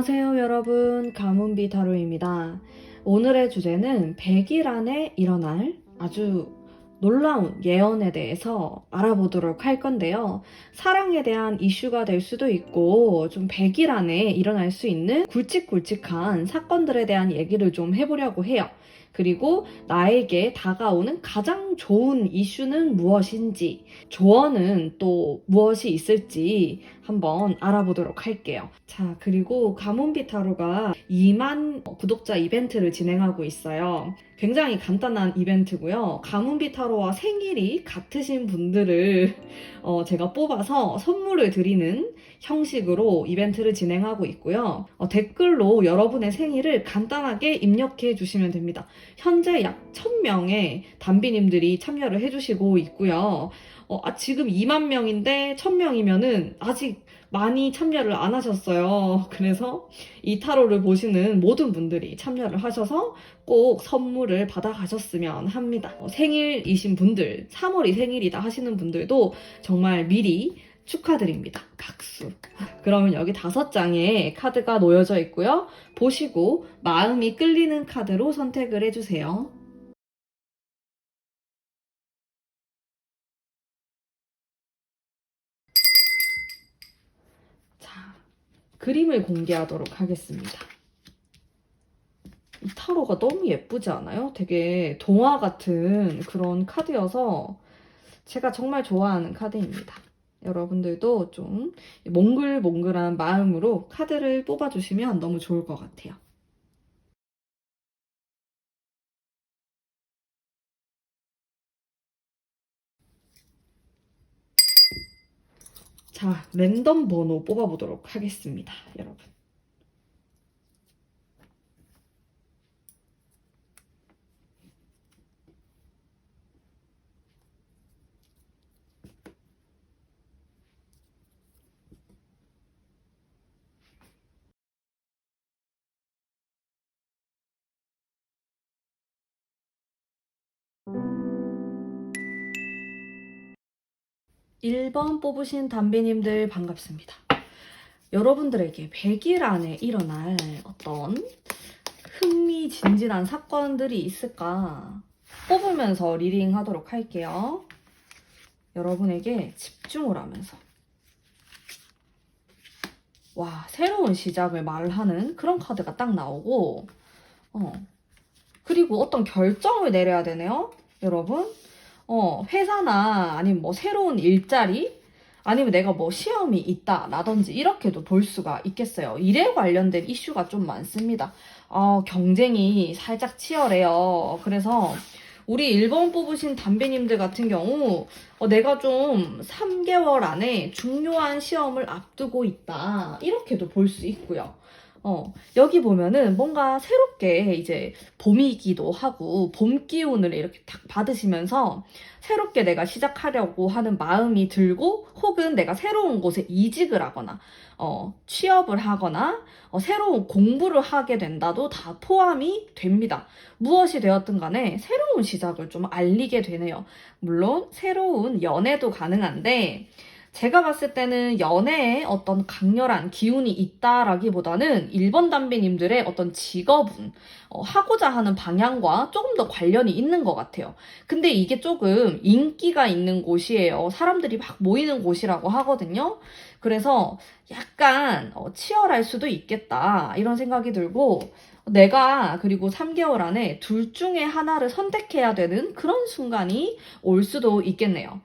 안녕하세요 여러분, 가문비 타로입니다. 오늘의 주제는 100일 안에 일어날 아주 놀라운 예언에 대해서 알아보도록 할 건데요. 사랑에 대한 이슈가 될 수도 있고 좀 100일 안에 일어날 수 있는 굵직굵직한 사건들에 대한 얘기를 좀 해보려고 해요. 그리고 나에게 다가오는 가장 좋은 이슈는 무엇인지, 조언은 또 무엇이 있을지 한번 알아보도록 할게요. 자, 그리고 가문비 타로가 2만 구독자 이벤트를 진행하고 있어요. 굉장히 간단한 이벤트고요. 가문비 타로와 생일이 같으신 분들을 제가 뽑아서 선물을 드리는 형식으로 이벤트를 진행하고 있고요. 댓글로 여러분의 생일을 간단하게 입력해 주시면 됩니다. 현재 약 1000명의 단비님들이 참여를 해주시고 있고요. 지금 2만 명인데 1000명이면은 아직 많이 참여를 안 하셨어요. 그래서 이 타로를 보시는 모든 분들이 참여를 하셔서 꼭 선물을 받아가셨으면 합니다. 생일이신 분들, 3월이 생일이다 하시는 분들도 정말 미리 축하드립니다. 박수. 그러면 여기 5장의 카드가 놓여져 있고요. 보시고 마음이 끌리는 카드로 선택을 해주세요. 자, 그림을 공개하도록 하겠습니다. 이 타로가 너무 예쁘지 않아요? 되게 동화 같은 그런 카드여서 제가 정말 좋아하는 카드입니다. 여러분들도 좀 몽글몽글한 마음으로 카드를 뽑아주시면 너무 좋을 것 같아요. 자, 랜덤 번호 뽑아보도록 하겠습니다, 여러분. (1번) 뽑으신 단비님들 반갑습니다. 여러분들에게 100일 안에 일어날 어떤 흥미진진한 사건들이 있을까 뽑으면서 리딩 하도록 할게요. 여러분에게 집중을 하면서 와, 새로운 시작을 말하는 그런 카드가 딱 나오고 그리고 어떤 결정을 내려야 되네요. 여러분 회사나 아니면 뭐 새로운 일자리 아니면 내가 뭐 시험이 있다 라든지 이렇게도 볼 수가 있겠어요. 일에 관련된 이슈가 좀 많습니다. 경쟁이 살짝 치열해요. 그래서 우리 1번 뽑으신 담배님들 같은 경우 내가 좀 3개월 안에 중요한 시험을 앞두고 있다 이렇게도 볼 수 있고요. 여기 보면은 뭔가 새롭게 이제 봄이기도 하고 봄 기운을 이렇게 딱 받으시면서 새롭게 내가 시작하려고 하는 마음이 들고 혹은 내가 새로운 곳에 이직을 하거나 취업을 하거나 새로운 공부를 하게 된다도 다 포함이 됩니다. 무엇이 되었든 간에 새로운 시작을 좀 알리게 되네요. 물론 새로운 연애도 가능한데 제가 봤을 때는 연애에 어떤 강렬한 기운이 있다라기보다는 1번 담비님들의 어떤 직업은 하고자 하는 방향과 조금 더 관련이 있는 것 같아요. 근데 이게 조금 인기가 있는 곳이에요. 사람들이 막 모이는 곳이라고 하거든요. 그래서 약간 치열할 수도 있겠다 이런 생각이 들고 내가 그리고 3개월 안에 둘 중에 하나를 선택해야 되는 그런 순간이 올 수도 있겠네요.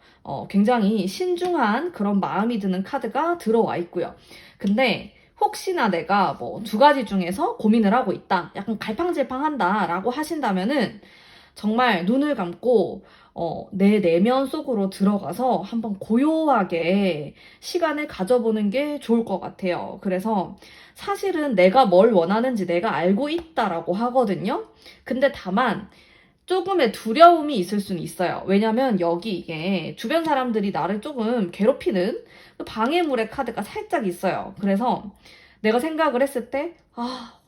굉장히 신중한 그런 마음이 드는 카드가 들어와 있고요. 근데 혹시나 내가 뭐 2가지 중에서 고민을 하고 있다, 약간 갈팡질팡한다 라고 하신다면은 정말 눈을 감고 내 내면 속으로 들어가서 한번 고요하게 시간을 가져보는 게 좋을 것 같아요. 그래서 사실은 내가 뭘 원하는지 내가 알고 있다라고 하거든요. 근데 다만 조금의 두려움이 있을 수는 있어요. 왜냐면 여기 이게 주변 사람들이 나를 조금 괴롭히는 방해물의 카드가 살짝 있어요. 그래서 내가 생각을 했을 때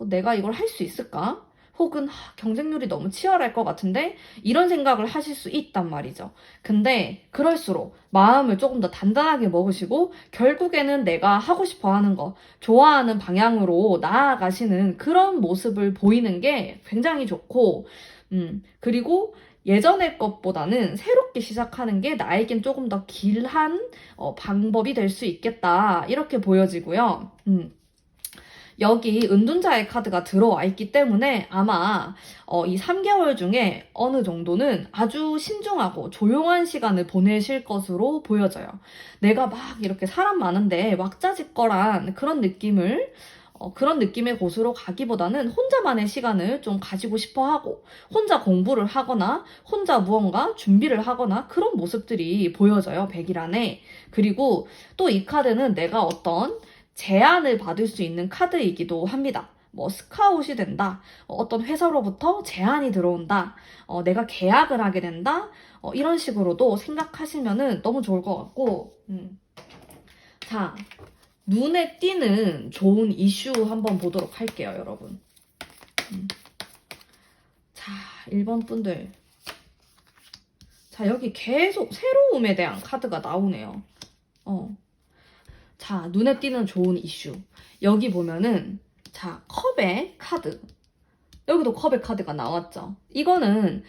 내가 이걸 할 수 있을까? 혹은 경쟁률이 너무 치열할 것 같은데 이런 생각을 하실 수 있단 말이죠. 근데 그럴수록 마음을 조금 더 단단하게 먹으시고 결국에는 내가 하고 싶어 하는 거, 좋아하는 방향으로 나아가시는 그런 모습을 보이는 게 굉장히 좋고, 그리고 예전의 것보다는 새롭게 시작하는 게 나에겐 조금 더 길한 방법이 될 수 있겠다. 이렇게 보여지고요. 여기 은둔자의 카드가 들어와 있기 때문에 아마 이 3개월 중에 어느 정도는 아주 신중하고 조용한 시간을 보내실 것으로 보여져요. 내가 막 이렇게 사람 많은데 왁자지껄한 그런 그런 느낌의 곳으로 가기보다는 혼자만의 시간을 좀 가지고 싶어 하고, 혼자 공부를 하거나, 혼자 무언가 준비를 하거나, 그런 모습들이 보여져요, 100일 안에. 그리고 또 이 카드는 내가 어떤 제안을 받을 수 있는 카드이기도 합니다. 뭐 스카웃이 된다, 어떤 회사로부터 제안이 들어온다, 내가 계약을 하게 된다, 이런 식으로도 생각하시면 너무 좋을 것 같고, 자, 눈에 띄는 좋은 이슈 한번 보도록 할게요, 여러분. 자, 1번 분들. 자, 여기 계속 새로움에 대한 카드가 나오네요. 자, 눈에 띄는 좋은 이슈. 여기 보면은, 자, 컵의 카드. 여기도 컵의 카드가 나왔죠. 이거는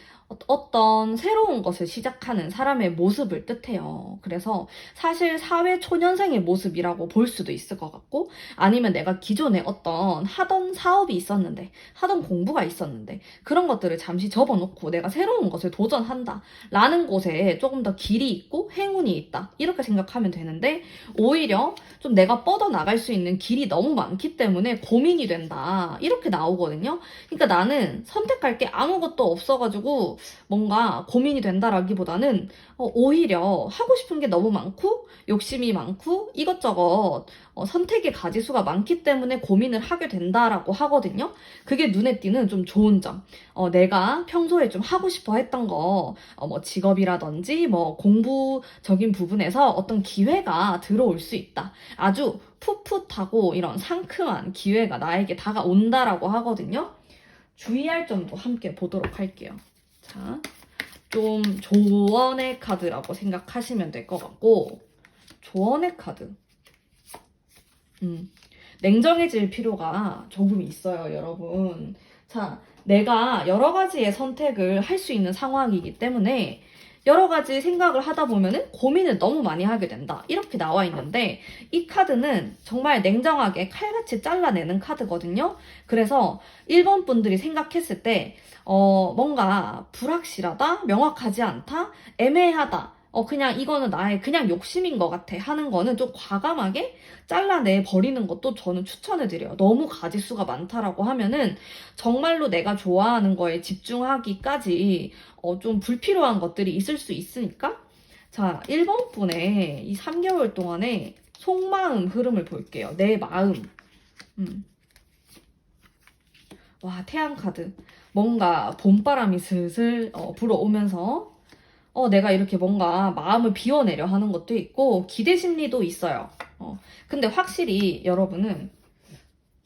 어떤 새로운 것을 시작하는 사람의 모습을 뜻해요. 그래서 사실 사회 초년생의 모습이라고 볼 수도 있을 것 같고, 아니면 내가 기존에 어떤 하던 사업이 있었는데, 하던 공부가 있었는데, 그런 것들을 잠시 접어놓고 내가 새로운 것을 도전한다 라는 곳에 조금 더 길이 있고 행운이 있다, 이렇게 생각하면 되는데, 오히려 좀 내가 뻗어나갈 수 있는 길이 너무 많기 때문에 고민이 된다, 이렇게 나오거든요. 그러니까 나는 선택할 게 아무것도 없어가지고 뭔가 고민이 된다라기보다는 오히려 하고 싶은 게 너무 많고 욕심이 많고 이것저것 선택의 가지수가 많기 때문에 고민을 하게 된다라고 하거든요. 그게 눈에 띄는 좀 좋은 점. 내가 평소에 좀 하고 싶어 했던 거, 뭐 직업이라든지 뭐 공부적인 부분에서 어떤 기회가 들어올 수 있다. 아주 풋풋하고 이런 상큼한 기회가 나에게 다가온다라고 하거든요. 주의할 점도 함께 보도록 할게요. 자, 좀 조언의 카드라고 생각하시면 될 것 같고, 조언의 카드. 냉정해질 필요가 조금 있어요, 여러분. 자, 내가 여러 가지의 선택을 할 수 있는 상황이기 때문에 여러 가지 생각을 하다 보면은 고민을 너무 많이 하게 된다, 이렇게 나와 있는데, 이 카드는 정말 냉정하게 칼같이 잘라내는 카드거든요. 그래서 1번 분들이 생각했을 때 뭔가 불확실하다, 명확하지 않다, 애매하다, 그냥 이거는 나의 그냥 욕심인 것 같아 하는 거는 좀 과감하게 잘라내 버리는 것도 저는 추천해드려요. 너무 가지수가 많다라고 하면은 정말로 내가 좋아하는 거에 집중하기까지 좀 불필요한 것들이 있을 수 있으니까. 자, 1번 분의 이 3개월 동안의 속마음 흐름을 볼게요. 내 마음. 와, 태양 카드. 뭔가 봄바람이 슬슬 불어오면서 내가 이렇게 뭔가 마음을 비워내려 하는 것도 있고 기대 심리도 있어요. 근데 확실히 여러분은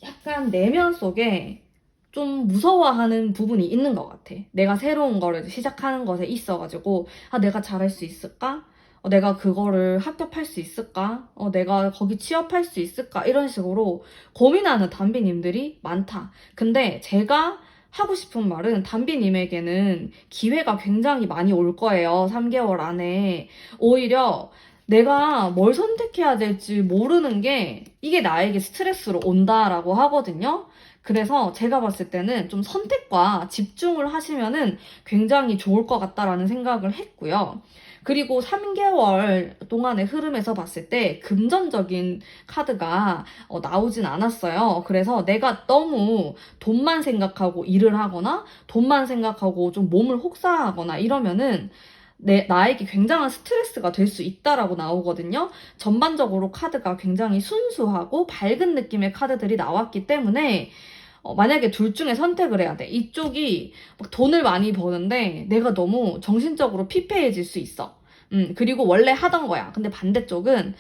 약간 내면 속에 좀 무서워하는 부분이 있는 것 같아. 내가 새로운 거를 시작하는 것에 있어가지고 내가 잘할 수 있을까? 내가 그거를 합격할 수 있을까? 내가 거기 취업할 수 있을까? 이런 식으로 고민하는 담비님들이 많다. 근데 제가 하고 싶은 말은 담비님에게는 기회가 굉장히 많이 올 거예요. 3개월 안에. 오히려 내가 뭘 선택해야 될지 모르는 게 이게 나에게 스트레스로 온다라고 하거든요. 그래서 제가 봤을 때는 좀 선택과 집중을 하시면은 굉장히 좋을 것 같다라는 생각을 했고요. 그리고 3개월 동안의 흐름에서 봤을 때 금전적인 카드가 나오진 않았어요. 그래서 내가 너무 돈만 생각하고 일을 하거나 돈만 생각하고 좀 몸을 혹사하거나 이러면은 나에게 굉장한 스트레스가 될 수 있다라고 나오거든요. 전반적으로 카드가 굉장히 순수하고 밝은 느낌의 카드들이 나왔기 때문에 만약에 둘 중에 선택을 해야 돼. 이쪽이 막 돈을 많이 버는데 내가 너무 정신적으로 피폐해질 수 있어. 그리고 원래 하던 거야. 근데 반대쪽은,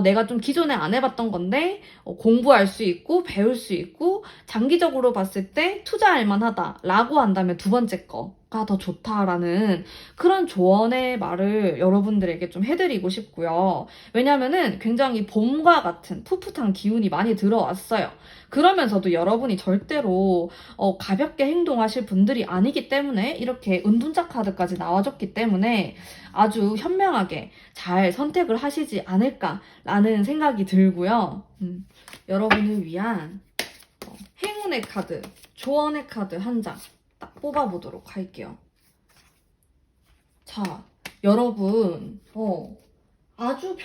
내가 좀 기존에 안 해봤던 건데, 공부할 수 있고, 배울 수 있고, 장기적으로 봤을 때 투자할 만하다. 라고 한다면 두 번째 거가 더 좋다라는 그런 조언의 말을 여러분들에게 좀 해드리고 싶고요. 왜냐면은 굉장히 봄과 같은 풋풋한 기운이 많이 들어왔어요. 그러면서도 여러분이 절대로 가볍게 행동하실 분들이 아니기 때문에 이렇게 은둔자 카드까지 나와줬기 때문에 아주 현명하게 잘 선택을 하시지 않을까라는 생각이 들고요. 여러분을 위한 행운의 카드, 조언의 카드 한 장 딱 뽑아보도록 할게요. 자, 여러분, 아주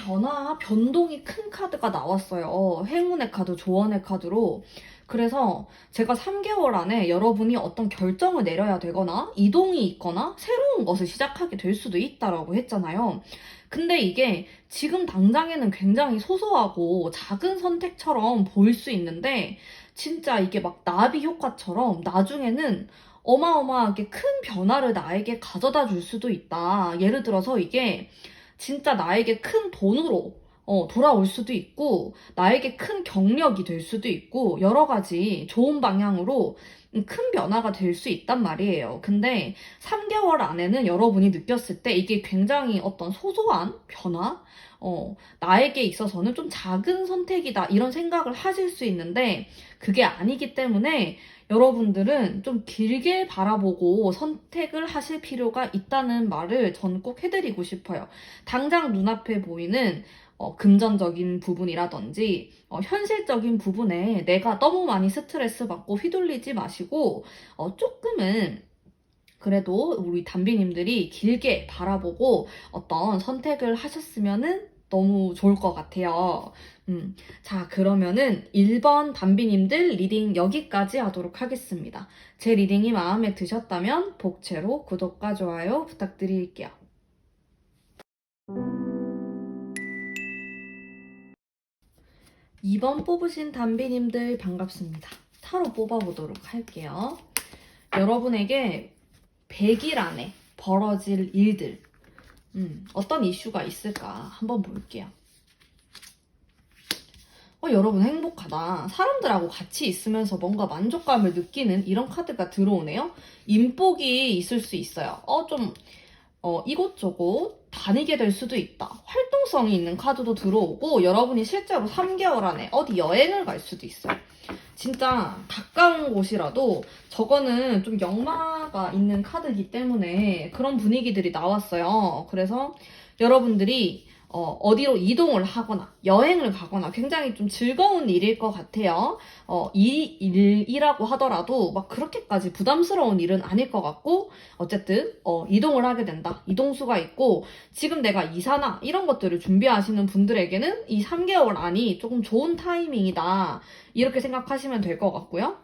변동이 큰 카드가 나왔어요. 행운의 카드, 조언의 카드로. 그래서 제가 3개월 안에 여러분이 어떤 결정을 내려야 되거나 이동이 있거나 새로운 것을 시작하게 될 수도 있다라고 했잖아요. 근데 이게 지금 당장에는 굉장히 소소하고 작은 선택처럼 보일 수 있는데 진짜 이게 막 나비 효과처럼 나중에는 어마어마하게 큰 변화를 나에게 가져다 줄 수도 있다. 예를 들어서 이게 진짜 나에게 큰 돈으로 돌아올 수도 있고, 나에게 큰 경력이 될 수도 있고, 여러 가지 좋은 방향으로 큰 변화가 될 수 있단 말이에요. 근데 3개월 안에는 여러분이 느꼈을 때 이게 굉장히 어떤 소소한 변화? 나에게 있어서는 좀 작은 선택이다. 이런 생각을 하실 수 있는데, 그게 아니기 때문에 여러분들은 좀 길게 바라보고 선택을 하실 필요가 있다는 말을 전 꼭 해드리고 싶어요. 당장 눈앞에 보이는 금전적인 부분이라든지 현실적인 부분에 내가 너무 많이 스트레스 받고 휘둘리지 마시고 조금은 그래도 우리 담비님들이 길게 바라보고 어떤 선택을 하셨으면은 너무 좋을 것 같아요. 자, 그러면은 1번 담비님들 리딩 여기까지 하도록 하겠습니다. 제 리딩이 마음에 드셨다면 복채로 구독과 좋아요 부탁드릴게요. 2번 뽑으신 담비님들 반갑습니다. 타로 뽑아보도록 할게요. 여러분에게 100일 안에 벌어질 일들, 어떤 이슈가 있을까 한번 볼게요. 여러분 행복하다. 사람들하고 같이 있으면서 뭔가 만족감을 느끼는 이런 카드가 들어오네요. 인복이 있을 수 있어요. 이곳저곳 다니게 될 수도 있다. 활동성이 있는 카드도 들어오고 여러분이 실제로 3개월 안에 어디 여행을 갈 수도 있어요. 진짜 가까운 곳이라도 저거는 좀 역마가 있는 카드이기 때문에 그런 분위기들이 나왔어요. 그래서 여러분들이 어디로 이동을 하거나 여행을 가거나 굉장히 좀 즐거운 일일 것 같아요. 일이라고 하더라도 막 그렇게까지 부담스러운 일은 아닐 것 같고 어쨌든 이동을 하게 된다. 이동수가 있고 지금 내가 이사나 이런 것들을 준비하시는 분들에게는 이 3개월 안이 조금 좋은 타이밍이다. 이렇게 생각하시면 될 것 같고요.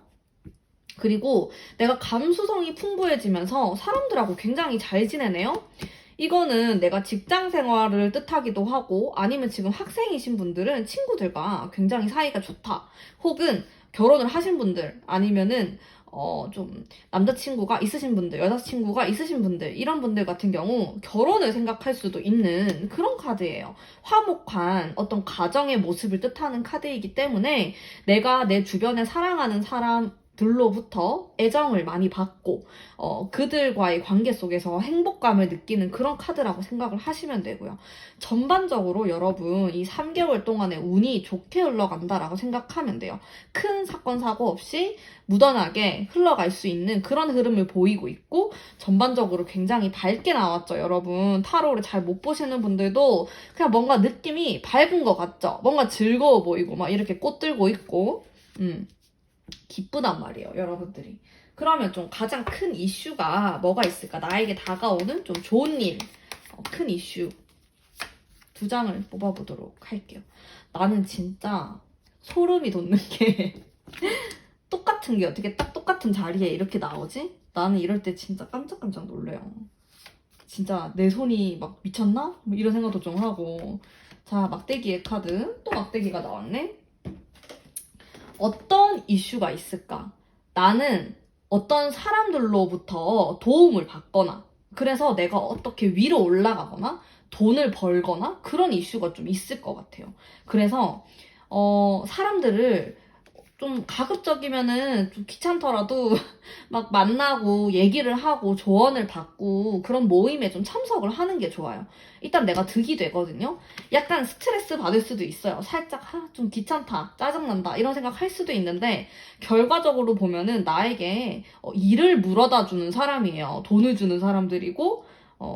그리고 내가 감수성이 풍부해지면서 사람들하고 굉장히 잘 지내네요. 이거는 내가 직장 생활을 뜻하기도 하고 아니면 지금 학생이신 분들은 친구들과 굉장히 사이가 좋다. 혹은 결혼을 하신 분들 아니면은 좀 남자친구가 있으신 분들, 여자친구가 있으신 분들 이런 분들 같은 경우 결혼을 생각할 수도 있는 그런 카드예요. 화목한 어떤 가정의 모습을 뜻하는 카드이기 때문에 내가 내 주변에 사랑하는 사람들로부터 애정을 많이 받고 그들과의 관계 속에서 행복감을 느끼는 그런 카드라고 생각을 하시면 되고요. 전반적으로 여러분 이 3개월 동안의 운이 좋게 흘러간다라고 생각하면 돼요. 큰 사건 사고 없이 무던하게 흘러갈 수 있는 그런 흐름을 보이고 있고 전반적으로 굉장히 밝게 나왔죠. 여러분 타로를 잘 못 보시는 분들도 그냥 뭔가 느낌이 밝은 것 같죠. 뭔가 즐거워 보이고 막 이렇게 꽃 들고 있고 기쁘단 말이에요, 여러분들이. 그러면 좀 가장 큰 이슈가 뭐가 있을까? 나에게 다가오는 좀 좋은 일, 큰 이슈. 2장을 뽑아보도록 할게요. 나는 진짜 소름이 돋는 게 똑같은 게 어떻게 딱 똑같은 자리에 이렇게 나오지? 나는 이럴 때 진짜 깜짝깜짝 놀래요. 진짜 내 손이 막 미쳤나? 뭐 이런 생각도 좀 하고. 자, 막대기의 카드. 또 막대기가 나왔네. 어떤 이슈가 있을까? 나는 어떤 사람들로부터 도움을 받거나 그래서 내가 어떻게 위로 올라가거나 돈을 벌거나 그런 이슈가 좀 있을 것 같아요. 그래서 사람들을 좀 가급적이면은 좀 귀찮더라도 막 만나고 얘기를 하고 조언을 받고 그런 모임에 좀 참석을 하는 게 좋아요. 일단 내가 득이 되거든요. 약간 스트레스 받을 수도 있어요. 살짝 좀 귀찮다, 짜증난다 이런 생각 할 수도 있는데 결과적으로 보면은 나에게 일을 물어다 주는 사람이에요. 돈을 주는 사람들이고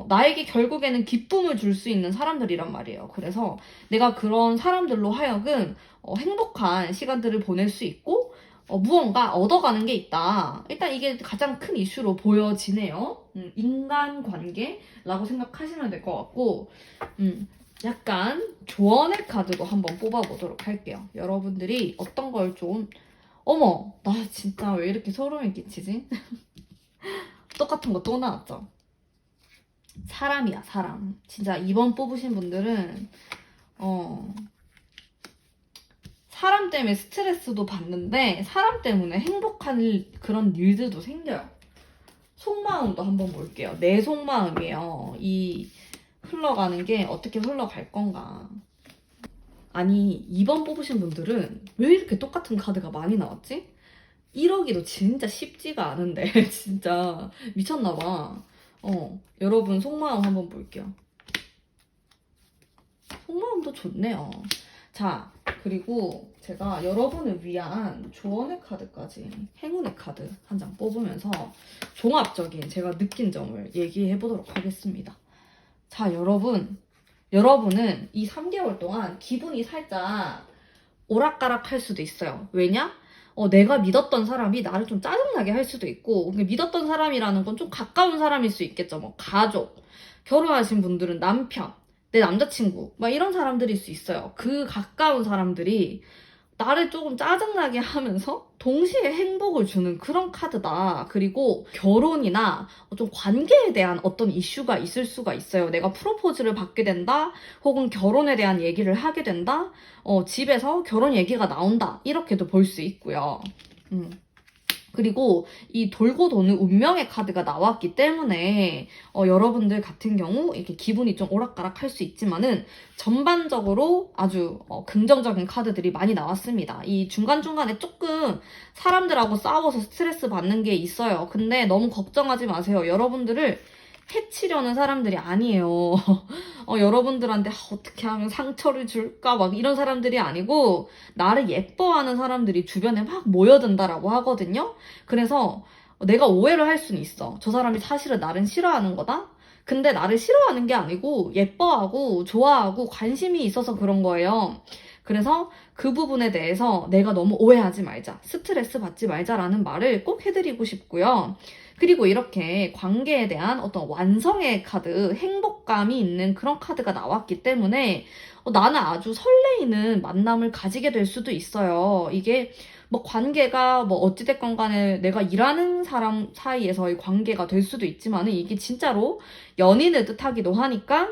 나에게 결국에는 기쁨을 줄 수 있는 사람들이란 말이에요. 그래서 내가 그런 사람들로 하여금 행복한 시간들을 보낼 수 있고 무언가 얻어가는 게 있다. 일단 이게 가장 큰 이슈로 보여지네요. 인간관계라고 생각하시면 될 것 같고 약간 조언의 카드도 한번 뽑아보도록 할게요. 여러분들이 어떤 걸 좀 어머 나 진짜 왜 이렇게 소름이 끼치지? 똑같은 거 또 나왔죠? 사람이야 사람. 진짜 2번 뽑으신 분들은 사람 때문에 스트레스도 받는데 사람 때문에 행복한 그런 일들도 생겨요. 속마음도 한번 볼게요. 내 속마음이에요. 이 흘러가는 게 어떻게 흘러갈 건가. 아니 2번 뽑으신 분들은 왜 이렇게 똑같은 카드가 많이 나왔지? 1억이도 진짜 쉽지가 않은데 진짜 미쳤나봐. 여러분 속마음 한번 볼게요. 속마음도 좋네요. 자, 그리고 제가 여러분을 위한 조언의 카드까지 행운의 카드 한 장 뽑으면서 종합적인 제가 느낀 점을 얘기해 보도록 하겠습니다. 자, 여러분은 이 3개월 동안 기분이 살짝 오락가락 할 수도 있어요. 왜냐? 내가 믿었던 사람이 나를 좀 짜증나게 할 수도 있고, 믿었던 사람이라는 건 좀 가까운 사람일 수 있겠죠. 뭐, 가족, 결혼하신 분들은 남편, 내 남자친구, 막 이런 사람들일 수 있어요. 그 가까운 사람들이 나를 조금 짜증나게 하면서 동시에 행복을 주는 그런 카드다. 그리고 결혼이나 좀 관계에 대한 어떤 이슈가 있을 수가 있어요. 내가 프로포즈를 받게 된다, 혹은 결혼에 대한 얘기를 하게 된다, 집에서 결혼 얘기가 나온다. 이렇게도 볼 수 있고요. 그리고 이 돌고 도는 운명의 카드가 나왔기 때문에 여러분들 같은 경우 이렇게 기분이 좀 오락가락 할 수 있지만은 전반적으로 아주 긍정적인 카드들이 많이 나왔습니다. 이 중간중간에 조금 사람들하고 싸워서 스트레스 받는 게 있어요. 근데 너무 걱정하지 마세요. 여러분들을 해치려는 사람들이 아니에요. 여러분들한테 어떻게 하면 상처를 줄까 막 이런 사람들이 아니고 나를 예뻐하는 사람들이 주변에 막 모여든다라고 하거든요. 그래서 내가 오해를 할 수는 있어. 저 사람이 사실은 나를 싫어하는 거다? 근데 나를 싫어하는 게 아니고 예뻐하고 좋아하고 관심이 있어서 그런 거예요. 그래서 그 부분에 대해서 내가 너무 오해하지 말자, 스트레스 받지 말자라는 말을 꼭 해드리고 싶고요. 그리고 이렇게 관계에 대한 어떤 완성의 카드, 행복감이 있는 그런 카드가 나왔기 때문에 나는 아주 설레이는 만남을 가지게 될 수도 있어요. 이게 뭐 관계가 뭐 어찌됐건 간에 내가 일하는 사람 사이에서의 관계가 될 수도 있지만은 이게 진짜로 연인을 뜻하기도 하니까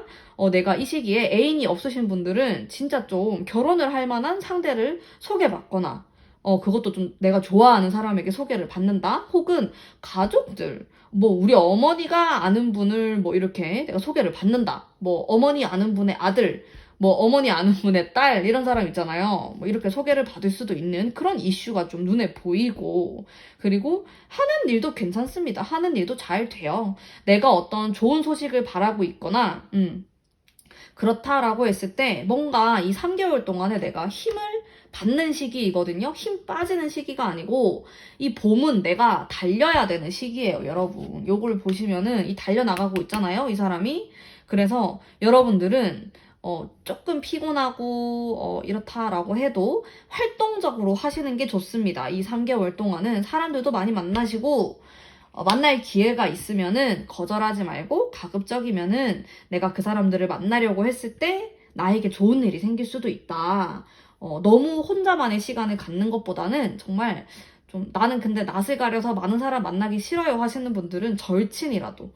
내가 이 시기에 애인이 없으신 분들은 진짜 좀 결혼을 할 만한 상대를 소개받거나 그것도 좀 내가 좋아하는 사람에게 소개를 받는다? 혹은 가족들, 뭐 우리 어머니가 아는 분을 뭐 이렇게 내가 소개를 받는다. 뭐 어머니 아는 분의 아들, 뭐 어머니 아는 분의 딸 이런 사람 있잖아요. 뭐 이렇게 소개를 받을 수도 있는 그런 이슈가 좀 눈에 보이고 그리고 하는 일도 괜찮습니다. 하는 일도 잘 돼요. 내가 어떤 좋은 소식을 바라고 있거나 그렇다라고 했을 때 뭔가 이 3개월 동안에 내가 힘을 받는 시기이거든요. 힘 빠지는 시기가 아니고 이 봄은 내가 달려야 되는 시기예요, 여러분. 요걸 보시면은 이 달려나가고 있잖아요, 이 사람이. 그래서 여러분들은 조금 피곤하고 이렇다라고 해도 활동적으로 하시는 게 좋습니다. 이 3개월 동안은 사람들도 많이 만나시고 만날 기회가 있으면은 거절하지 말고 가급적이면은 내가 그 사람들을 만나려고 했을 때 나에게 좋은 일이 생길 수도 있다. 너무 혼자만의 시간을 갖는 것보다는 정말 좀 나는 근데 낯을 가려서 많은 사람 만나기 싫어요 하시는 분들은 절친이라도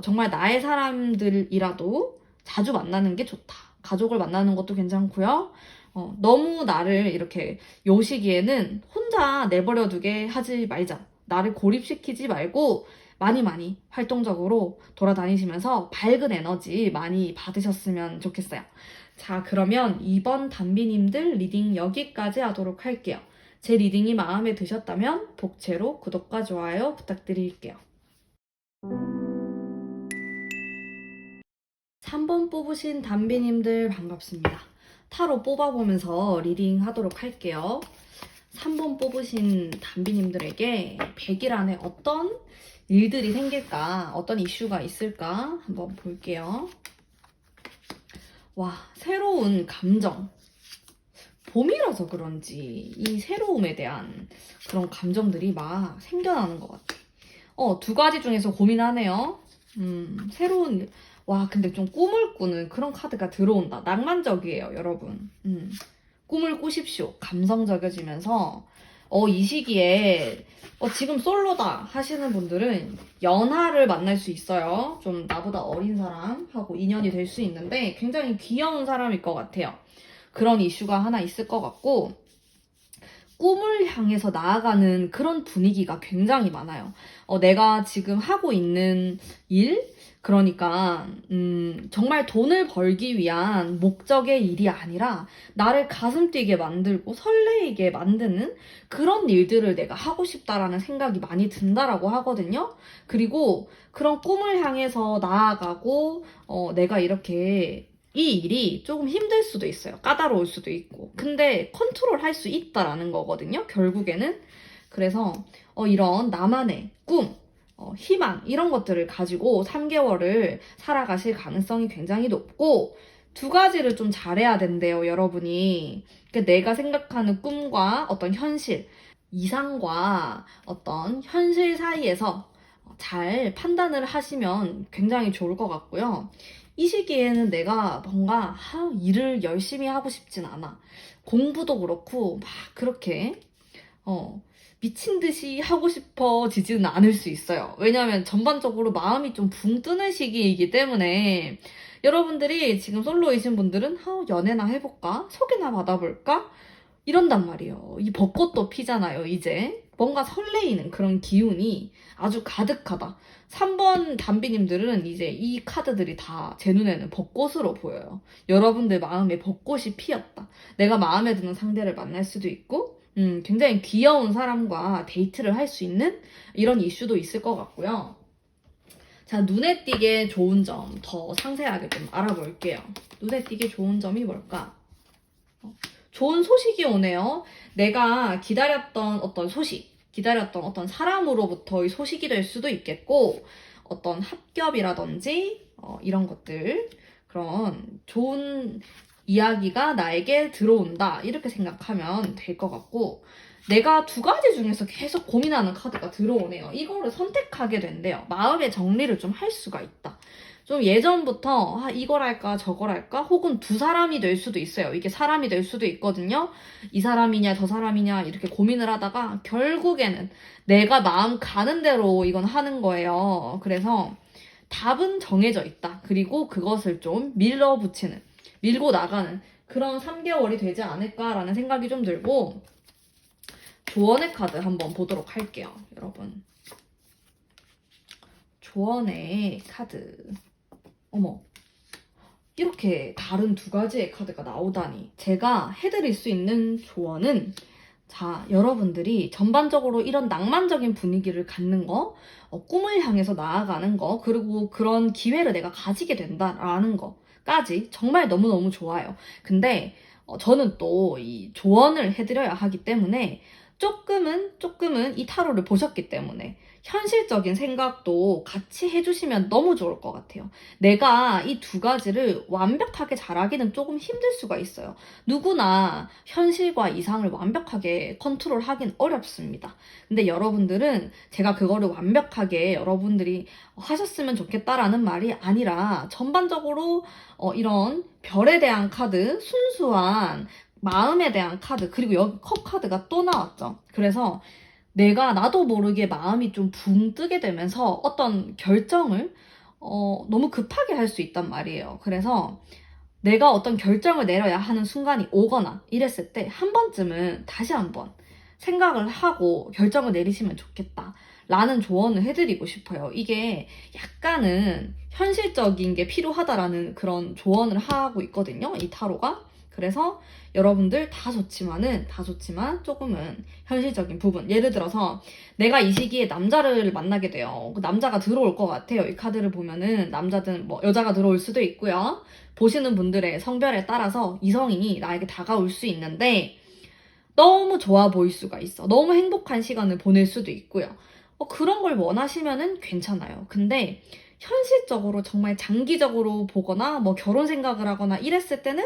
정말 나의 사람들이라도 자주 만나는 게 좋다. 가족을 만나는 것도 괜찮고요. 너무 나를 이렇게 요 시기에는 혼자 내버려 두게 하지 말자. 나를 고립시키지 말고 많이 많이 활동적으로 돌아다니시면서 밝은 에너지 많이 받으셨으면 좋겠어요. 자, 그러면 이번 단비님들 리딩 여기까지 하도록 할게요. 제 리딩이 마음에 드셨다면 복채로 구독과 좋아요 부탁드릴게요. 3번 뽑으신 단비님들 반갑습니다. 타로 뽑아보면서 리딩 하도록 할게요. 3번 뽑으신 단비님들에게 100일 안에 어떤 일들이 생길까, 어떤 이슈가 있을까 한번 볼게요. 와, 새로운 감정. 봄이라서 그런지 이 새로움에 대한 그런 감정들이 막 생겨나는 것 같아. 두 가지 중에서 고민하네요. 새로운, 와, 근데 좀 꿈을 꾸는 그런 카드가 들어온다. 낭만적이에요, 여러분. 꿈을 꾸십시오. 감성적여지면서, 이 시기에, 지금 솔로다 하시는 분들은 연하를 만날 수 있어요. 좀 나보다 어린 사람하고 인연이 될 수 있는데 굉장히 귀여운 사람일 것 같아요. 그런 이슈가 하나 있을 것 같고, 꿈을 향해서 나아가는 그런 분위기가 굉장히 많아요. 내가 지금 하고 있는 일? 그러니까 정말 돈을 벌기 위한 목적의 일이 아니라 나를 가슴 뛰게 만들고 설레이게 만드는 그런 일들을 내가 하고 싶다라는 생각이 많이 든다라고 하거든요. 그리고 그런 꿈을 향해서 나아가고 내가 이렇게 이 일이 조금 힘들 수도 있어요. 까다로울 수도 있고. 근데 컨트롤 할 수 있다라는 거거든요. 결국에는. 그래서 이런 나만의 꿈, 희망 이런 것들을 가지고 3개월을 살아가실 가능성이 굉장히 높고 두 가지를 좀 잘해야 된대요. 여러분이. 그러니까 내가 생각하는 꿈과 어떤 현실, 이상과 어떤 현실 사이에서 잘 판단을 하시면 굉장히 좋을 것 같고요. 이 시기에는 내가 뭔가 일을 열심히 하고 싶진 않아. 공부도 그렇고 막 그렇게 미친 듯이 하고 싶어지지는 않을 수 있어요. 왜냐하면 전반적으로 마음이 좀 붕 뜨는 시기이기 때문에 여러분들이 지금 솔로이신 분들은 연애나 해볼까? 소개나 받아볼까? 이런단 말이에요. 이 벚꽃도 피잖아요, 이제. 뭔가 설레이는 그런 기운이 아주 가득하다. 3번 단비님들은 이제 이 카드들이 다 제 눈에는 벚꽃으로 보여요. 여러분들 마음에 벚꽃이 피었다. 내가 마음에 드는 상대를 만날 수도 있고, 굉장히 귀여운 사람과 데이트를 할 수 있는 이런 이슈도 있을 것 같고요. 자, 눈에 띄게 좋은 점 더 상세하게 좀 알아볼게요. 눈에 띄게 좋은 점이 뭘까? 좋은 소식이 오네요. 내가 기다렸던 어떤 소식, 기다렸던 어떤 사람으로부터의 소식이 될 수도 있겠고, 어떤 합격이라든지, 이런 것들, 그런 좋은 이야기가 나에게 들어온다. 이렇게 생각하면 될 것 같고, 내가 두 가지 중에서 계속 고민하는 카드가 들어오네요. 이거를 선택하게 된대요. 마음의 정리를 좀 할 수가 있다. 좀 예전부터 이걸 할까 저걸 할까 혹은 두 사람이 될 수도 있어요. 이게 사람이 될 수도 있거든요. 이 사람이냐 저 사람이냐 이렇게 고민을 하다가 결국에는 내가 마음 가는 대로 이건 하는 거예요. 그래서 답은 정해져 있다. 그리고 그것을 좀 밀어붙이는, 밀고 나가는 그런 3개월이 되지 않을까라는 생각이 좀 들고, 조언의 카드 한번 보도록 할게요, 여러분. 조언의 카드. 어머, 이렇게 다른 두 가지의 카드가 나오다니. 제가 해드릴 수 있는 조언은, 자, 여러분들이 전반적으로 이런 낭만적인 분위기를 갖는 거, 꿈을 향해서 나아가는 거, 그리고 그런 기회를 내가 가지게 된다라는 거까지 정말 너무너무 좋아요. 근데 저는 또 이 조언을 해드려야 하기 때문에 조금은 이 타로를 보셨기 때문에 현실적인 생각도 같이 해주시면 너무 좋을 것 같아요. 내가 이 두 가지를 완벽하게 잘하기는 조금 힘들 수가 있어요. 누구나 현실과 이상을 완벽하게 컨트롤하긴 어렵습니다. 근데 여러분들은 제가 그거를 완벽하게 여러분들이 하셨으면 좋겠다라는 말이 아니라 전반적으로 이런 별에 대한 카드, 순수한 마음에 대한 카드, 그리고 여기 컵 카드가 또 나왔죠. 그래서 내가 나도 모르게 마음이 좀 붕 뜨게 되면서 어떤 결정을 너무 급하게 할 수 있단 말이에요. 그래서 내가 어떤 결정을 내려야 하는 순간이 오거나 이랬을 때 한 번쯤은 다시 한번 생각을 하고 결정을 내리시면 좋겠다 라는 조언을 해드리고 싶어요. 이게 약간은 현실적인 게 필요하다라는 그런 조언을 하고 있거든요. 이 타로가. 그래서 여러분들 다 좋지만 조금은 현실적인 부분. 예를 들어서 내가 이 시기에 남자를 만나게 돼요. 그 남자가 들어올 것 같아요. 이 카드를 보면은 남자든 뭐 여자가 들어올 수도 있고요. 보시는 분들의 성별에 따라서 이성이 나에게 다가올 수 있는데 너무 좋아 보일 수가 있어. 너무 행복한 시간을 보낼 수도 있고요. 그런 걸 원하시면은 괜찮아요. 근데 현실적으로 정말 장기적으로 보거나 뭐 결혼 생각을 하거나 이랬을 때는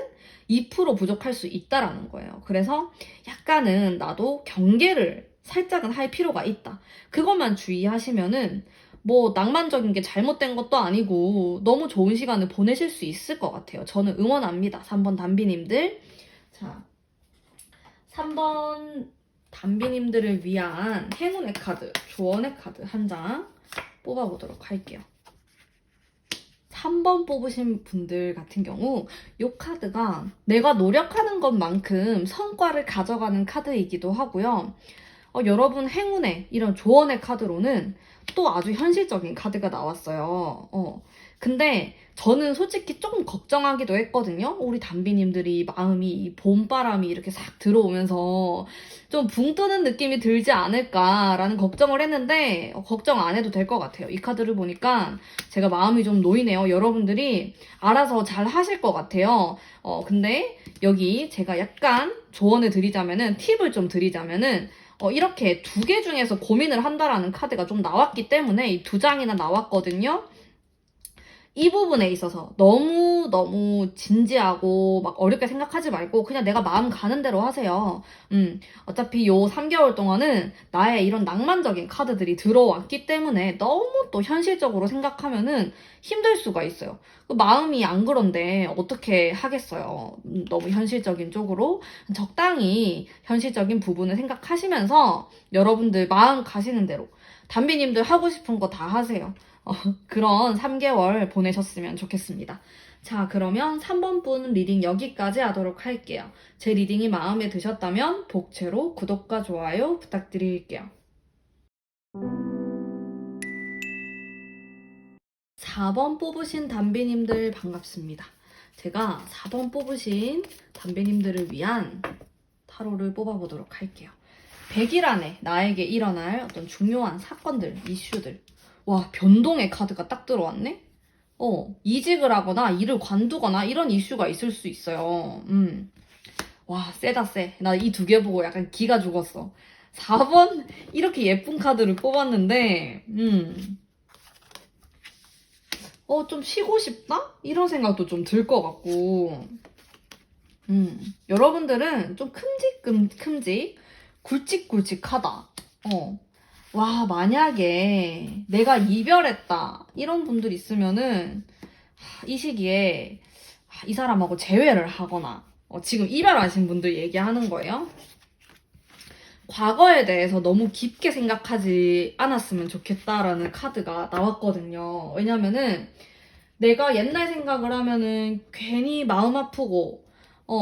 2% 부족할 수 있다라는 거예요. 그래서 약간은 나도 경계를 살짝은 할 필요가 있다. 그것만 주의하시면은 뭐 낭만적인 게 잘못된 것도 아니고 너무 좋은 시간을 보내실 수 있을 것 같아요. 저는 응원합니다. 3번 담비님들. 자, 3번 담비님들을 위한 행운의 카드, 조언의 카드 한 장 뽑아보도록 할게요. 3번 뽑으신 분들 같은 경우 이 카드가 내가 노력하는 것만큼 성과를 가져가는 카드이기도 하고요. 여러분 행운의 이런 조언의 카드로는 또 아주 현실적인 카드가 나왔어요. 근데 저는 솔직히 조금 걱정하기도 했거든요. 우리 담비님들이 마음이 봄바람이 이렇게 싹 들어오면서 좀 붕 뜨는 느낌이 들지 않을까라는 걱정을 했는데 걱정 안 해도 될 것 같아요. 이 카드를 보니까 제가 마음이 좀 놓이네요. 여러분들이 알아서 잘 하실 것 같아요. 근데 여기 제가 약간 조언을 드리자면은 팁을 좀 드리자면은 이렇게 2개 중에서 고민을 한다라는 카드가 좀 나왔기 때문에 이 2장이나 나왔거든요. 이 부분에 있어서 너무 진지하고 막 어렵게 생각하지 말고 그냥 내가 마음 가는 대로 하세요. 어차피 요 3개월 동안은 나의 이런 낭만적인 카드들이 들어왔기 때문에 너무 또 현실적으로 생각하면은 힘들 수가 있어요. 마음이 안 그런데 어떻게 하겠어요. 너무 현실적인 쪽으로 적당히 현실적인 부분을 생각하시면서 여러분들 마음 가시는 대로 담비님들 하고 싶은 거 다 하세요. 그런 3개월 보내셨으면 좋겠습니다. 자, 그러면 3번 분 리딩 여기까지 하도록 할게요. 제 리딩이 마음에 드셨다면 복채로 구독과 좋아요 부탁드릴게요. 4번 뽑으신 담비님들 반갑습니다. 제가 4번 뽑으신 담비님들을 위한 타로를 뽑아보도록 할게요. 100일 안에 나에게 일어날 어떤 중요한 사건들, 이슈들. 와, 변동의 카드가 딱 들어왔네? 이직을 하거나 일을 관두거나 이런 이슈가 있을 수 있어요. 와, 세다, 세. 나 이 2개 보고 약간 기가 죽었어. 4번 이렇게 예쁜 카드를 뽑았는데, 좀 쉬고 싶다? 이런 생각도 좀 들 것 같고, 여러분들은 좀 큼직, 굵직굵직하다. 와, 만약에 내가 이별했다. 이런 분들 있으면은, 이 시기에 이 사람하고 재회를 하거나, 지금 이별하신 분들 얘기하는 거예요. 과거에 대해서 너무 깊게 생각하지 않았으면 좋겠다라는 카드가 나왔거든요. 왜냐면은 내가 옛날 생각을 하면은 괜히 마음 아프고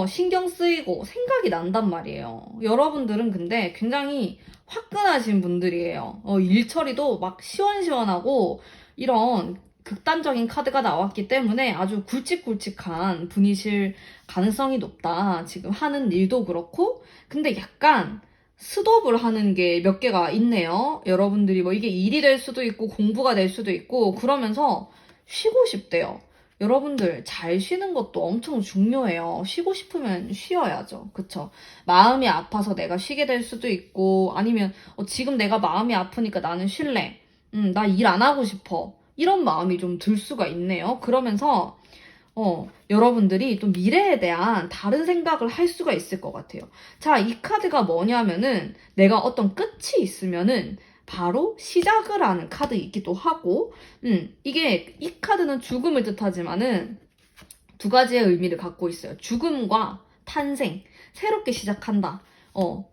신경 쓰이고 생각이 난단 말이에요. 여러분들은 근데 굉장히 화끈하신 분들이에요. 일 처리도 막 시원시원하고 이런 극단적인 카드가 나왔기 때문에 아주 굵직굵직한 분이실 가능성이 높다. 지금 하는 일도 그렇고 근데 약간 스톱을 하는 게 몇 개가 있네요. 여러분들이 뭐 이게 일이 될 수도 있고 공부가 될 수도 있고 그러면서 쉬고 싶대요. 여러분들 잘 쉬는 것도 엄청 중요해요. 쉬고 싶으면 쉬어야죠. 그쵸? 마음이 아파서 내가 쉬게 될 수도 있고 아니면 지금 내가 마음이 아프니까 나는 쉴래. 나 일 안 하고 싶어. 이런 마음이 좀 들 수가 있네요. 그러면서 여러분들이 또 미래에 대한 다른 생각을 할 수가 있을 것 같아요. 자, 이 카드가 뭐냐면은 내가 어떤 끝이 있으면은 바로 시작을 하는 카드이기도 하고, 이게 이 카드는 죽음을 뜻하지만은 2가지의 의미를 갖고 있어요. 죽음과 탄생, 새롭게 시작한다.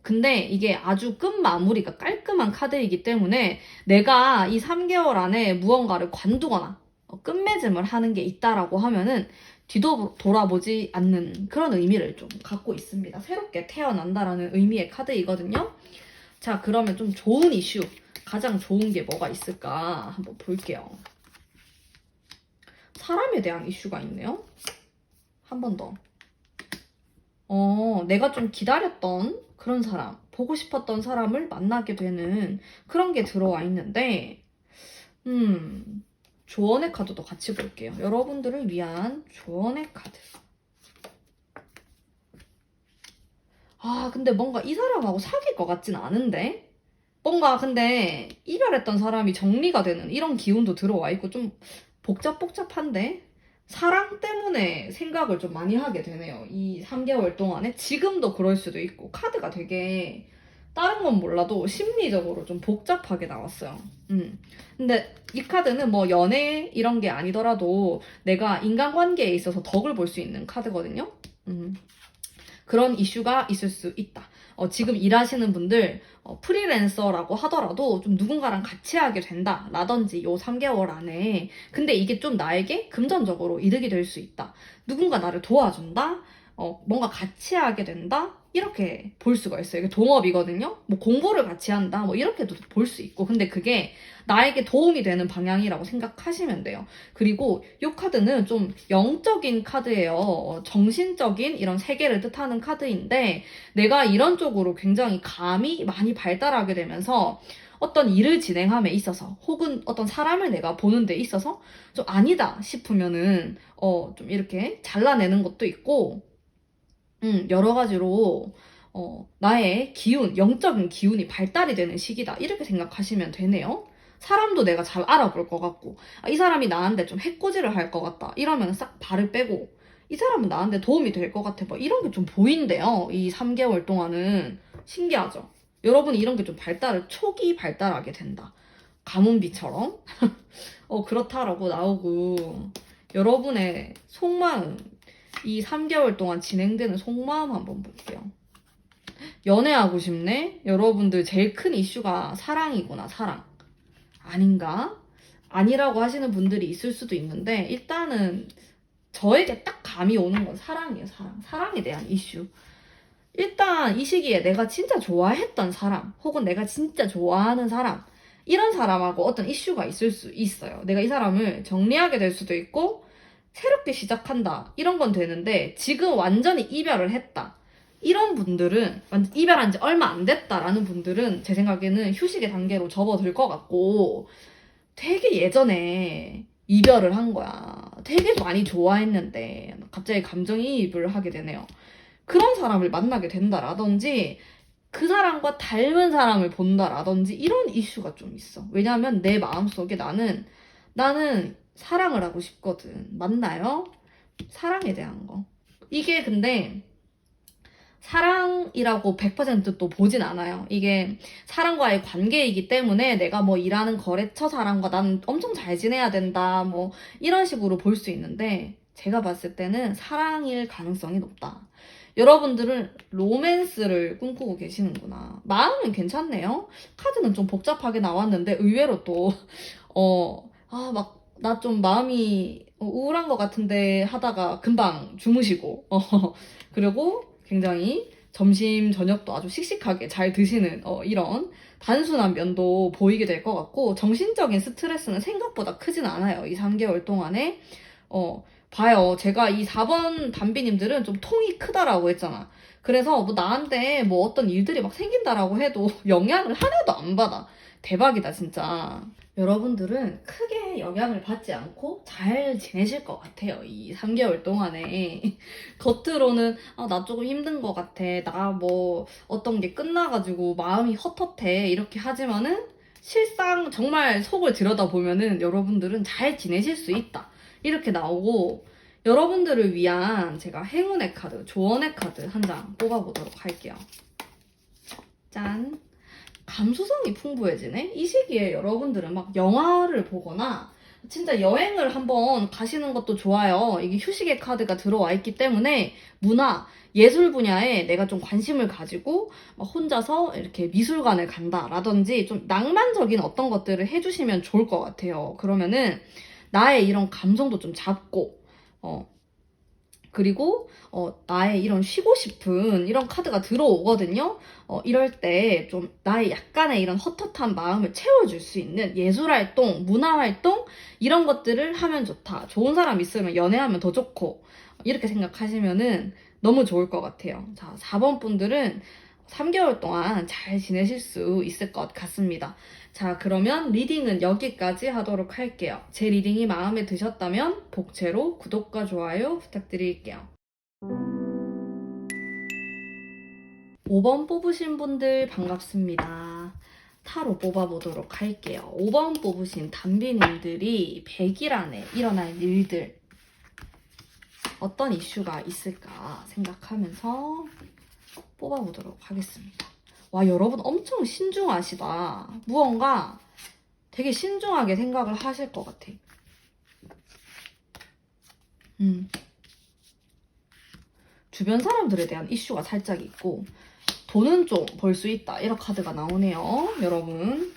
근데 이게 아주 끝마무리가 깔끔한 카드이기 때문에 내가 이 3개월 안에 무언가를 관두거나 끝맺음을 하는 게 있다라고 하면은 뒤도 돌아보지 않는 그런 의미를 좀 갖고 있습니다. 새롭게 태어난다라는 의미의 카드이거든요. 자, 그러면 좀 좋은 이슈 가장 좋은 게 뭐가 있을까 한번 볼게요. 사람에 대한 이슈가 있네요. 한 번 더. 내가 좀 기다렸던 그런 사람, 보고 싶었던 사람을 만나게 되는 그런 게 들어와 있는데, 조언의 카드도 같이 볼게요. 여러분들을 위한 조언의 카드. 근데 뭔가 이 사람하고 사귈 것 같진 않은데? 뭔가 근데 이별했던 사람이 정리가 되는 이런 기운도 들어와 있고 좀 복잡한데? 사랑 때문에 생각을 좀 많이 하게 되네요. 이 3개월 동안에. 지금도 그럴 수도 있고. 카드가 되게 다른 건 몰라도 심리적으로 좀 복잡하게 나왔어요. 근데 이 카드는 뭐 연애 이런 게 아니더라도 내가 인간관계에 있어서 덕을 볼 수 있는 카드거든요. 그런 이슈가 있을 수 있다. 지금 일하시는 분들 프리랜서라고 하더라도 좀 누군가랑 같이 하게 된다 라든지 요 3개월 안에 근데 이게 좀 나에게 금전적으로 이득이 될 수 있다. 누군가 나를 도와준다. 뭔가 같이 하게 된다. 이렇게 볼 수가 있어요. 이게 동업이거든요. 뭐 공부를 같이 한다. 뭐 이렇게도 볼 수 있고 근데 그게 나에게 도움이 되는 방향이라고 생각하시면 돼요. 그리고 이 카드는 좀 영적인 카드예요. 정신적인 이런 세계를 뜻하는 카드인데 내가 이런 쪽으로 굉장히 감이 많이 발달하게 되면서 어떤 일을 진행함에 있어서 혹은 어떤 사람을 내가 보는 데 있어서 좀 아니다 싶으면은 좀 이렇게 잘라내는 것도 있고 여러 가지로 나의 기운, 영적인 기운이 발달이 되는 시기다. 이렇게 생각하시면 되네요. 사람도 내가 잘 알아볼 것 같고, 이 사람이 나한테 좀 해코지를 할 것 같다. 이러면 싹 발을 빼고, 이 사람은 나한테 도움이 될 것 같아. 뭐 이런 게 좀 보인대요. 이 3개월 동안은. 신기하죠? 여러분이 이런 게 좀 초기 발달하게 된다. 가뭄비처럼. 그렇다라고 나오고, 여러분의 속마음, 이 3개월 동안 진행되는 속마음 한번 볼게요. 연애하고 싶네? 여러분들 제일 큰 이슈가 사랑이구나, 사랑. 아닌가? 아니라고 하시는 분들이 있을 수도 있는데, 일단은 저에게 딱 감이 오는 건 사랑이에요, 사랑. 사랑에 대한 이슈. 일단 이 시기에 내가 진짜 좋아했던 사람, 혹은 내가 진짜 좋아하는 사람, 이런 사람하고 어떤 이슈가 있을 수 있어요. 내가 이 사람을 정리하게 될 수도 있고, 새롭게 시작한다. 이런 건 되는데, 지금 완전히 이별을 했다. 이런 분들은, 이별한 지 얼마 안 됐다라는 분들은 제 생각에는 휴식의 단계로 접어들 것 같고, 되게 예전에 이별을 한 거야. 되게 많이 좋아했는데, 갑자기 감정이입을 하게 되네요. 그런 사람을 만나게 된다라든지, 그 사람과 닮은 사람을 본다라든지, 이런 이슈가 좀 있어. 왜냐하면 내 마음속에 나는 사랑을 하고 싶거든. 맞나요? 사랑에 대한 거. 이게 근데 사랑이라고 100%또 보진 않아요. 이게 사람과의 관계이기 때문에 내가 뭐 일하는 거래처 사람과 난 엄청 잘 지내야 된다. 뭐 이런 식으로 볼 수 있는데 제가 봤을 때는 사랑일 가능성이 높다. 여러분들은 로맨스를 꿈꾸고 계시는구나. 마음은 괜찮네요. 카드는 좀 복잡하게 나왔는데 의외로 또 나 좀 마음이 우울한 것 같은데 하다가 금방 주무시고 그리고 굉장히 점심 저녁도 아주 씩씩하게 잘 드시는 이런 단순한 면도 보이게 될 것 같고 정신적인 스트레스는 생각보다 크진 않아요. 이 3개월 동안에 봐요. 제가 이 4번 담비님들은 좀 통이 크다라고 했잖아. 그래서 뭐 나한테 뭐 어떤 일들이 막 생긴다라고 해도 영향을 하나도 안 받아. 대박이다 진짜. 여러분들은 크게 영향을 받지 않고 잘 지내실 것 같아요. 이 3개월 동안에. 겉으로는 나 조금 힘든 것 같아. 나 뭐 어떤 게 끝나가지고 마음이 헛헛해. 이렇게 하지만은 실상 정말 속을 들여다보면은 여러분들은 잘 지내실 수 있다. 이렇게 나오고 여러분들을 위한 제가 행운의 카드, 조언의 카드 한 장 뽑아보도록 할게요. 짠! 감수성이 풍부해지네? 이 시기에 여러분들은 막 영화를 보거나 진짜 여행을 한번 가시는 것도 좋아요. 이게 휴식의 카드가 들어와 있기 때문에 문화, 예술 분야에 내가 좀 관심을 가지고 막 혼자서 이렇게 미술관을 간다라든지 좀 낭만적인 어떤 것들을 해주시면 좋을 것 같아요. 그러면은 나의 이런 감성도 좀 잡고 그리고 나의 이런 쉬고 싶은 이런 카드가 들어오거든요. 이럴 때 좀 나의 약간의 이런 헛헛한 마음을 채워줄 수 있는 예술활동, 문화활동 이런 것들을 하면 좋다. 좋은 사람 있으면 연애하면 더 좋고 이렇게 생각하시면은 너무 좋을 것 같아요. 자, 4번 분들은 3개월 동안 잘 지내실 수 있을 것 같습니다. 자, 그러면 리딩은 여기까지 하도록 할게요. 제 리딩이 마음에 드셨다면 복채로 구독과 좋아요 부탁드릴게요. 5번 뽑으신 분들 반갑습니다. 타로 뽑아보도록 할게요. 5번 뽑으신 담비님들이 100일 안에 일어날 일들 어떤 이슈가 있을까 생각하면서 뽑아보도록 하겠습니다. 와, 여러분 엄청 신중하시다. 무언가 되게 신중하게 생각을 하실 것 같아. 주변 사람들에 대한 이슈가 살짝 있고 돈은 좀 벌 수 있다. 이런 카드가 나오네요. 여러분.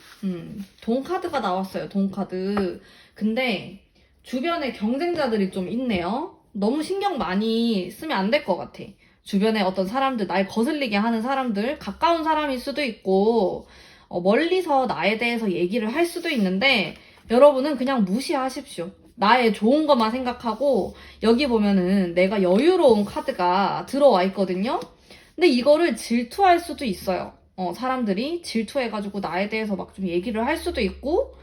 돈 카드가 나왔어요. 돈 카드. 근데 주변에 경쟁자들이 좀 있네요. 너무 신경 많이 쓰면 안 될 것 같아. 주변에 어떤 사람들, 날 거슬리게 하는 사람들, 가까운 사람일 수도 있고 멀리서 나에 대해서 얘기를 할 수도 있는데 여러분은 그냥 무시하십시오. 나의 좋은 것만 생각하고 여기 보면은 내가 여유로운 카드가 들어와 있거든요. 근데 이거를 질투할 수도 있어요. 사람들이 질투해가지고 나에 대해서 막 좀 얘기를 할 수도 있고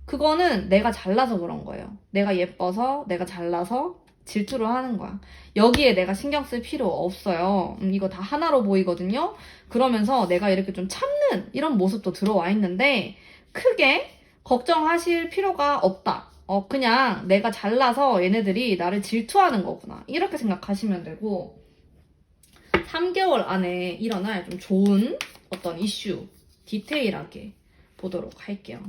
그거는 내가 잘나서 그런 거예요. 내가 예뻐서, 내가 잘나서 질투를 하는 거야. 여기에 내가 신경 쓸 필요 없어요. 이거 다 하나로 보이거든요. 그러면서 내가 이렇게 좀 참는 이런 모습도 들어와 있는데 크게 걱정하실 필요가 없다. 그냥 내가 잘나서 얘네들이 나를 질투하는 거구나. 이렇게 생각하시면 되고 3개월 안에 일어날 좀 좋은 어떤 이슈 디테일하게 보도록 할게요.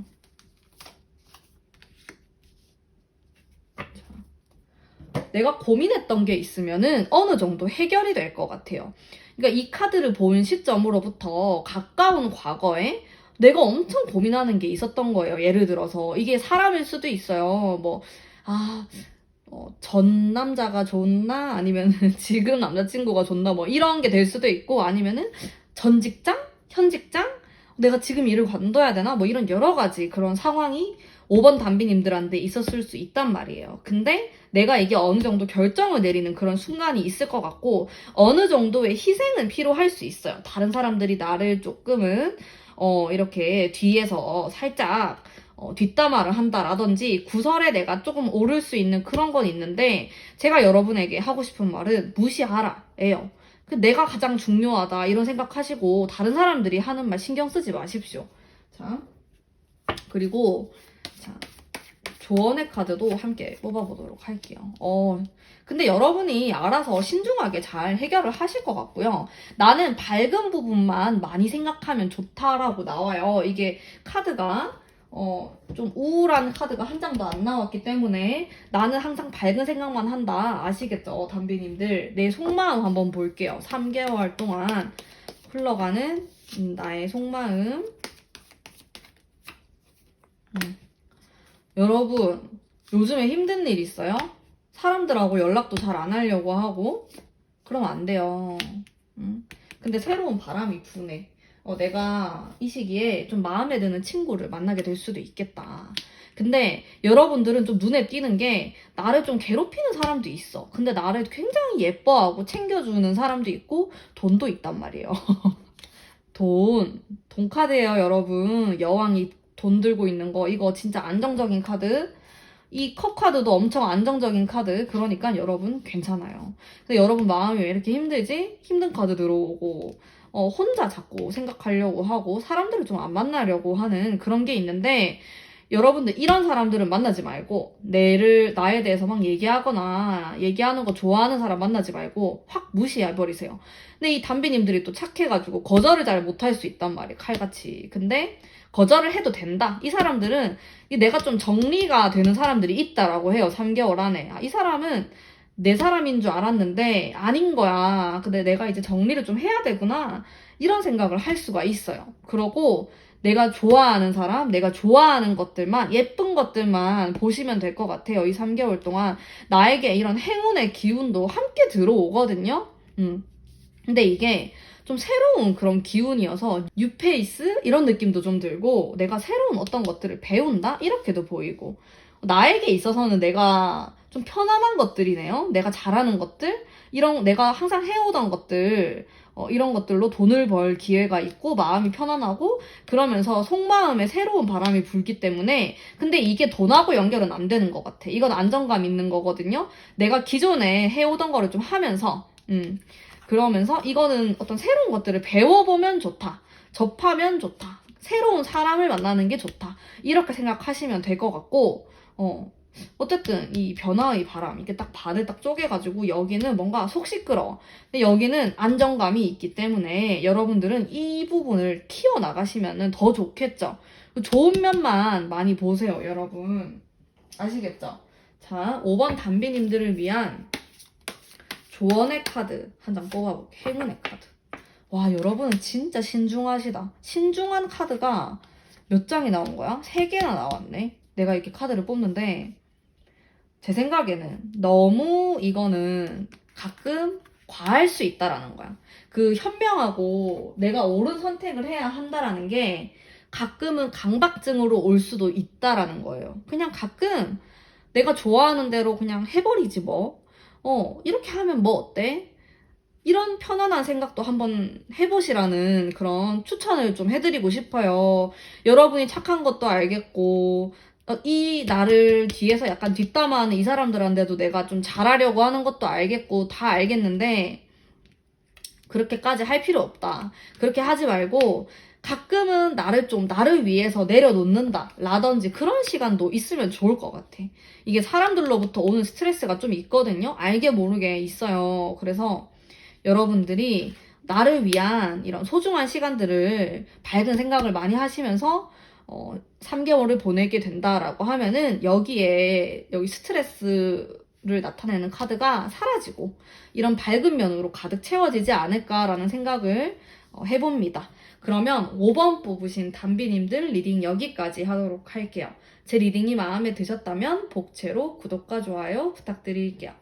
내가 고민했던 게 있으면은 어느 정도 해결이 될 것 같아요. 그러니까 이 카드를 본 시점으로부터 가까운 과거에 내가 엄청 고민하는 게 있었던 거예요. 예를 들어서 이게 사람일 수도 있어요. 전 남자가 좋나 아니면 지금 남자친구가 좋나 뭐 이런 게 될 수도 있고 아니면은 전 직장? 현 직장? 내가 지금 일을 관둬야 되나? 뭐 이런 여러 가지 그런 상황이 5번 담비님들한테 있었을 수 있단 말이에요. 근데 내가 이게 어느 정도 결정을 내리는 그런 순간이 있을 것 같고 어느 정도의 희생은 필요할 수 있어요. 다른 사람들이 나를 조금은 이렇게 뒤에서 살짝 뒷담화를 한다라든지 구설에 내가 조금 오를 수 있는 그런 건 있는데 제가 여러분에게 하고 싶은 말은 무시하라 예요. 내가 가장 중요하다 이런 생각하시고 다른 사람들이 하는 말 신경 쓰지 마십시오. 자, 그리고 자, 조언의 카드도 함께 뽑아보도록 할게요. 근데 여러분이 알아서 신중하게 잘 해결을 하실 것 같고요. 나는 밝은 부분만 많이 생각하면 좋다라고 나와요. 이게 카드가 좀 우울한 카드가 한 장도 안 나왔기 때문에 나는 항상 밝은 생각만 한다. 아시겠죠? 담비님들. 내 속마음 한번 볼게요. 3개월 동안 흘러가는 나의 속마음. 여러분, 요즘에 힘든 일 있어요? 사람들하고 연락도 잘 안 하려고 하고 그러면 안 돼요. 근데 새로운 바람이 부네. 내가 이 시기에 좀 마음에 드는 친구를 만나게 될 수도 있겠다. 근데 여러분들은 좀 눈에 띄는 게 나를 좀 괴롭히는 사람도 있어. 근데 나를 굉장히 예뻐하고 챙겨주는 사람도 있고 돈도 있단 말이에요. 돈 카드예요, 여러분. 여왕이 돈 들고 있는 거 이거 진짜 안정적인 카드. 이 컵 카드도 엄청 안정적인 카드. 그러니까 여러분 괜찮아요. 근데 여러분 마음이 왜 이렇게 힘들지? 힘든 카드 들어오고 혼자 자꾸 생각하려고 하고 사람들을 좀 안 만나려고 하는 그런 게 있는데 여러분들 이런 사람들은 만나지 말고 나에 대해서 막 얘기하거나 얘기하는 거 좋아하는 사람 만나지 말고 확 무시해버리세요. 근데 이 담비님들이 또 착해가지고 거절을 잘 못할 수 있단 말이에요. 칼같이. 근데 거절을 해도 된다. 이 사람들은 내가 좀 정리가 되는 사람들이 있다라고 해요. 3개월 안에. 이 사람은 내 사람인 줄 알았는데 아닌 거야. 근데 내가 이제 정리를 좀 해야 되구나. 이런 생각을 할 수가 있어요. 그러고 내가 좋아하는 사람, 내가 좋아하는 것들만, 예쁜 것들만 보시면 될 것 같아요. 이 3개월 동안 나에게 이런 행운의 기운도 함께 들어오거든요. 근데 이게 좀 새로운 그런 기운이어서 뉴페이스 이런 느낌도 좀 들고 내가 새로운 어떤 것들을 배운다 이렇게도 보이고 나에게 있어서는 내가 좀 편안한 것들이네요. 내가 잘하는 것들 이런 내가 항상 해오던 것들 이런 것들로 돈을 벌 기회가 있고 마음이 편안하고 그러면서 속마음에 새로운 바람이 불기 때문에 근데 이게 돈하고 연결은 안 되는 것 같아. 이건 안정감 있는 거거든요. 내가 기존에 해오던 거를 좀 하면서 그러면서 이거는 어떤 새로운 것들을 배워보면 좋다. 접하면 좋다. 새로운 사람을 만나는 게 좋다. 이렇게 생각하시면 될 것 같고, 어쨌든 이 변화의 바람, 이게 딱 반을 딱 쪼개가지고 여기는 뭔가 속 시끄러워. 근데 여기는 안정감이 있기 때문에 여러분들은 이 부분을 키워나가시면 더 좋겠죠. 좋은 면만 많이 보세요, 여러분. 아시겠죠? 자, 5번 담비님들을 위한 조언의 카드 한 장 뽑아볼게. 행운의 카드. 와, 여러분은 진짜 신중하시다. 신중한 카드가 몇 장이 나온 거야? 3개나 나왔네. 내가 이렇게 카드를 뽑는데 제 생각에는 너무 이거는 가끔 과할 수 있다라는 거야. 그 현명하고 내가 옳은 선택을 해야 한다라는 게 가끔은 강박증으로 올 수도 있다라는 거예요. 그냥 가끔 내가 좋아하는 대로 그냥 해버리지 뭐. 이렇게 하면 뭐 어때? 이런 편안한 생각도 한번 해보시라는 그런 추천을 좀 해드리고 싶어요. 여러분이 착한 것도 알겠고, 이 나를 뒤에서 약간 뒷담화하는 이 사람들한테도 내가 좀 잘하려고 하는 것도 알겠고, 다 알겠는데, 그렇게까지 할 필요 없다. 그렇게 하지 말고, 가끔은 나를 위해서 내려놓는다. 라든지 그런 시간도 있으면 좋을 것 같아. 이게 사람들로부터 오는 스트레스가 좀 있거든요. 알게 모르게 있어요. 그래서 여러분들이 나를 위한 이런 소중한 시간들을 밝은 생각을 많이 하시면서 3개월을 보내게 된다라고 하면은 여기 스트레스를 나타내는 카드가 사라지고 이런 밝은 면으로 가득 채워지지 않을까라는 생각을 해봅니다. 그러면 5번 뽑으신 담비님들 리딩 여기까지 하도록 할게요. 제 리딩이 마음에 드셨다면 복채로 구독과 좋아요 부탁드릴게요.